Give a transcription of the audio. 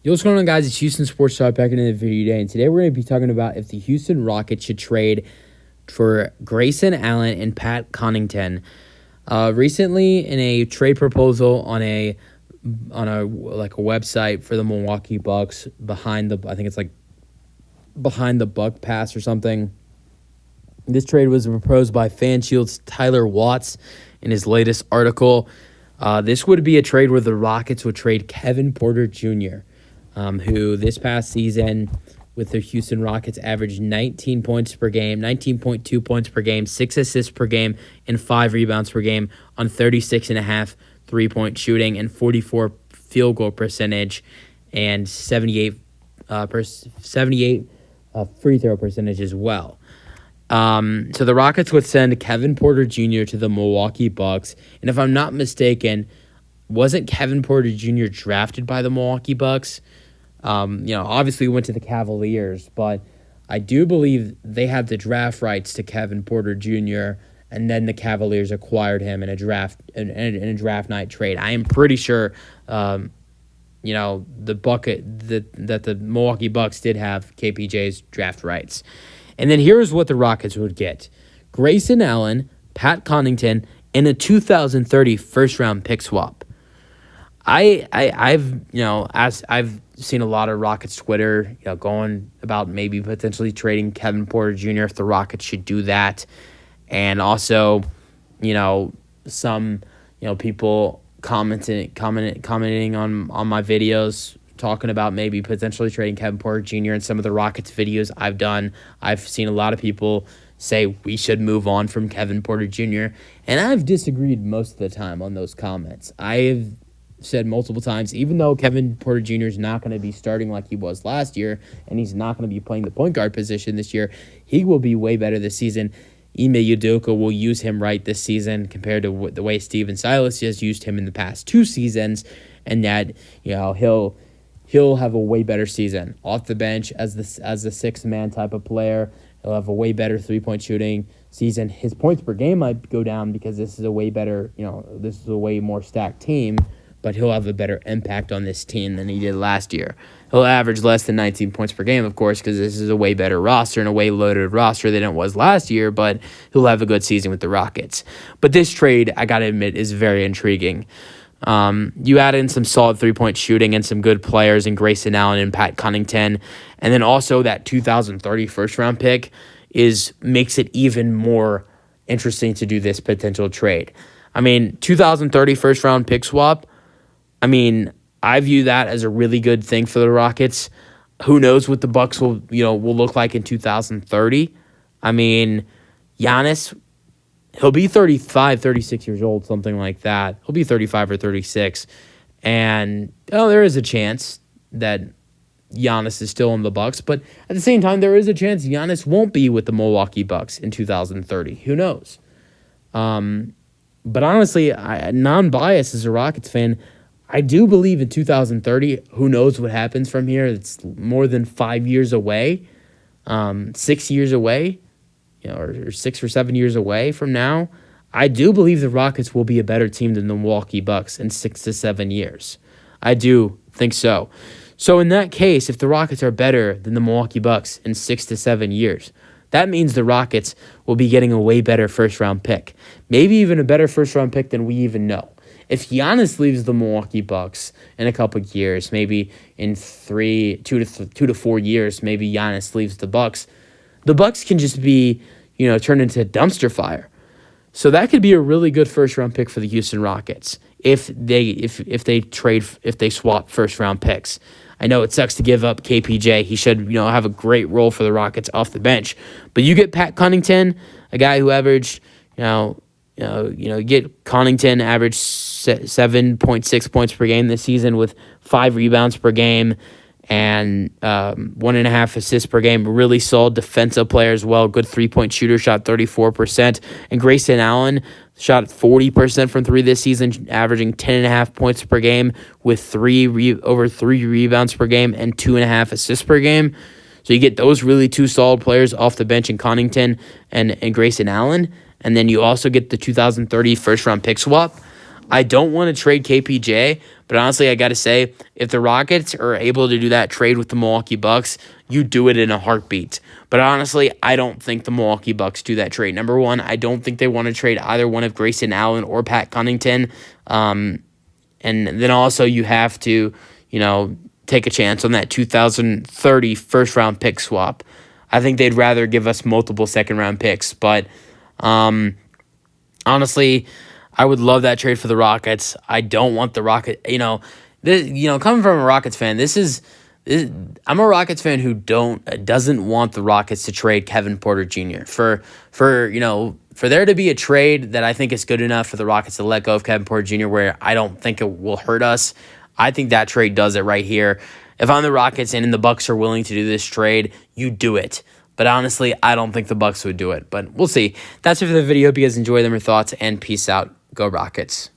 Yo, what's going on, guys? It's Houston Sports Talk back into the video today, and today we're going to be talking about if the Houston Rockets should trade for Grayson Allen and Pat Connaughton. Recently, in a trade proposal on a website for the Milwaukee Bucks, behind the Buck Pass or something. This trade was proposed by FanShield's Tyler Watts in his latest article. This would be a trade where the Rockets would trade Kevin Porter Jr., who this past season with the Houston Rockets averaged 19 points per game, 19.2 points per game, 6 assists per game, and 5 rebounds per game on 36.5 three-point shooting and 44 field goal percentage and 78 free throw percentage as well. So the Rockets would send Kevin Porter Jr. to the Milwaukee Bucks. And if I'm not mistaken, wasn't Kevin Porter Jr. drafted by the Milwaukee Bucks? Obviously went to the Cavaliers, but I do believe they had the draft rights to Kevin Porter Jr., and then the Cavaliers acquired him in a draft night trade. I am pretty sure, that the Milwaukee Bucks did have KPJ's draft rights. And then here's what the Rockets would get: Grayson Allen, Pat Connaughton, and a 2030 first-round pick swap. I've seen a lot of Rockets Twitter, going about maybe potentially trading Kevin Porter Jr. if the Rockets should do that, and also, some people commenting on my videos, talking about maybe potentially trading Kevin Porter Jr. in some of the Rockets videos I've done. I've seen a lot of people say we should move on from Kevin Porter Jr., and I've disagreed most of the time on those comments. I've said multiple times, even though Kevin Porter Jr. is not going to be starting like he was last year, and he's not going to be playing the point guard position this year, he will be way better this season. Ime Udoka will use him right this season compared to the way Steven Silas has used him in the past 2 seasons, and that he'll have a way better season off the bench as the sixth man type of player. He'll have a way better 3-point shooting season. His points per game might go down because this is a way more stacked team, but he'll have a better impact on this team than he did last year. He'll average less than 19 points per game, of course, because this is a way better roster and a way loaded roster than it was last year, but he'll have a good season with the Rockets. But this trade, I got to admit, is very intriguing. You add in some solid 3-point shooting and some good players in Grayson Allen and Pat Connaughton, and then also that 2030 first-round pick makes it even more interesting to do this potential trade. 2030 first-round pick swap, I view that as a really good thing for the Rockets. Who knows what the Bucks will look like in 2030? Giannis, he'll be 35, 36 years old, something like that. He'll be 35 or 36. And there is a chance that Giannis is still in the Bucks, but at the same time, there is a chance Giannis won't be with the Milwaukee Bucks in 2030. Who knows? But honestly, non-biased as a Rockets fan, I do believe in 2030. Who knows what happens from here? It's more than 5 years away, 6 years away, or 6 or 7 years away from now. I do believe the Rockets will be a better team than the Milwaukee Bucks in 6 to 7 years. I do think so. So in that case, if the Rockets are better than the Milwaukee Bucks in 6 to 7 years, that means the Rockets will be getting a way better first-round pick. Maybe even a better first-round pick than we even know. If Giannis leaves the Milwaukee Bucks in a couple of years, maybe in 2 to 4 years, maybe Giannis leaves the Bucks can just be, turned into a dumpster fire. So that could be a really good first-round pick for the Houston Rockets if they swap first-round picks. I know it sucks to give up KPJ. He should, have a great role for the Rockets off the bench. But you get Pat Connaughton, a guy who averaged, get Connaughton averaged 7.6 points per game this season with 5 rebounds per game and 1.5 assists per game. Really solid defensive player as well. Good 3-point shooter, shot 34%. And Grayson Allen shot 40% from 3 this season, averaging 10.5 points per game with over 3 rebounds per game and 2.5 assists per game. So you get those really 2 solid players off the bench in Connaughton and Grayson Allen. And then you also get the 2030 first-round pick swap. I don't want to trade KPJ, but honestly, I got to say, if the Rockets are able to do that trade with the Milwaukee Bucks, you do it in a heartbeat. But honestly, I don't think the Milwaukee Bucks do that trade. Number one, I don't think they want to trade either one of Grayson Allen or Pat Connaughton. And then also you have to, take a chance on that 2030 first-round pick swap. I think they'd rather give us multiple second-round picks. But honestly, I would love that trade for the Rockets. I don't want the Rockets. Coming from a Rockets fan, I'm a Rockets fan who doesn't want the Rockets to trade Kevin Porter Jr. For there to be a trade that I think is good enough for the Rockets to let go of Kevin Porter Jr., where I don't think it will hurt us. I think that trade does it right here. If I'm the Rockets and the Bucks are willing to do this trade, you do it. But honestly, I don't think the Bucks would do it. But we'll see. That's it for the video. Hope you guys enjoy them, your thoughts, and peace out. Go Rockets.